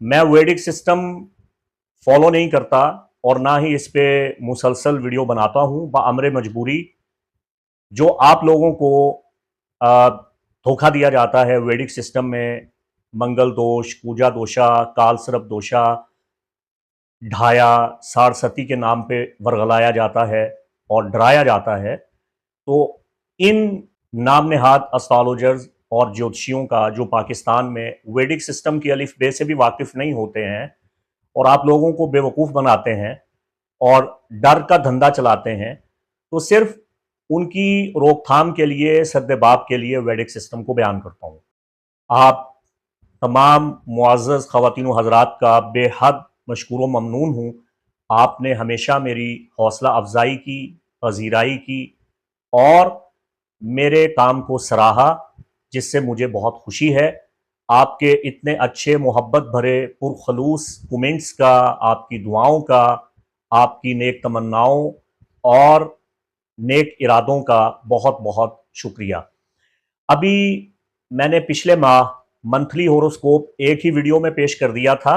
मैं वैदिक system follow नहीं करता और ना ही इस पे मुसलसल वीडियो बनाता हूं बअमरे मजबूरी। जो आप लोगों को अ, धोखा दिया जाता है वैदिक सिस्टम में, मंगल दोष, पूजा दोषा, कालसर्प दोषा, ढाया, सारस्वती के नाम पे वर्गलाया जाता है और डराया जाता है। तो इन नाम नेहाद एस्ट्रोलॉजर्स और ज्योतिषियों का जो पाकिस्तान में वैदिक सिस्टम की अलिफ बे से भी वाकिफ नहीं होते हैं और आप लोगों को बेवकूफ़ बनाते हैं और डर का धंधा चलाते हैं, तो सिर्फ उनकी रोकथाम के लिए, सद्देबाब के लिए वैदिक सिस्टम को बयान करता हूँ। आप तमाम मुआज़्ज़ज़ ख़वातीन व हज़रात का बेहद मशकूर व ममनून हूँ। आपने हमेशा मेरी हौसला अफ़ज़ाई की, पज़ीराई की और मेरे काम को सराहा, जिससे मुझे बहुत खुशी है। आपके इतने अच्छे मोहब्बत भरे पुरखलूस कमेंट्स का, आपकी दुआओं का, आपकी नेक तमन्नाओं और नेक इरादों का बहुत बहुत शुक्रिया। अभी मैंने पिछले माह मंथली होरोस्कोप एक ही वीडियो में पेश कर दिया था।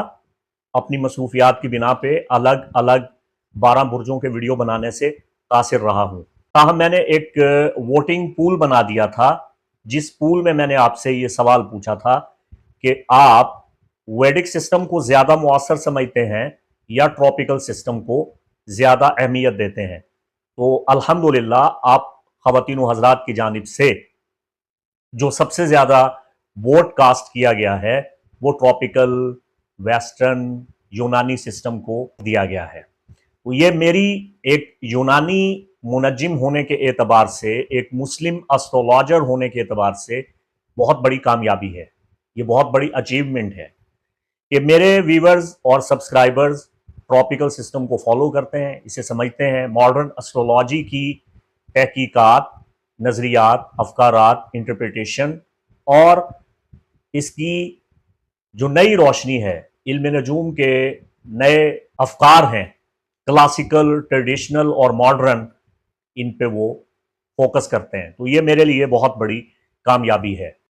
अपनी मसरूफियात की बिना पे अलग अलग 12 बुर्जों के वीडियो बनाने से कासिर रहा हूँ। ताहम मैंने एक वोटिंग पूल बना दिया था, जिस पूल में मैंने आपसे ये सवाल पूछा था कि आप वैदिक सिस्टम को ज़्यादा मुअस्सर समझते हैं या ट्रॉपिकल सिस्टम को ज़्यादा अहमियत देते हैं। तो अल्हम्दुलिल्लाह आप ख़वातीन व हज़रात की जानिब से जो सबसे ज़्यादा वोट कास्ट किया गया है वो ट्रॉपिकल, वेस्टर्न, यूनानी सिस्टम को दिया गया है। तो ये मेरी एक यूनानी मुनज्जिम होने के एतबार से, एक मुस्लिम एस्ट्रोलॉजर होने के एतबार से बहुत बड़ी कामयाबी है। ये बहुत बड़ी अचीवमेंट है कि मेरे व्यूवर्स और सब्सक्राइबर्स ट्रॉपिकल सिस्टम को फॉलो करते हैं, इसे समझते हैं। मॉडर्न एस्ट्रोलॉजी की तहकीकात, नज़रियात, अफकारात, इंटरप्रिटेशन और इसकी जो नई रोशनी है, इल्म नजूम के नए अफकार हैं, क्लासिकल, ट्रेडिशनल और मॉडर्न, इन पे वो फोकस करते हैं। तो ये मेरे लिए बहुत बड़ी कामयाबी है।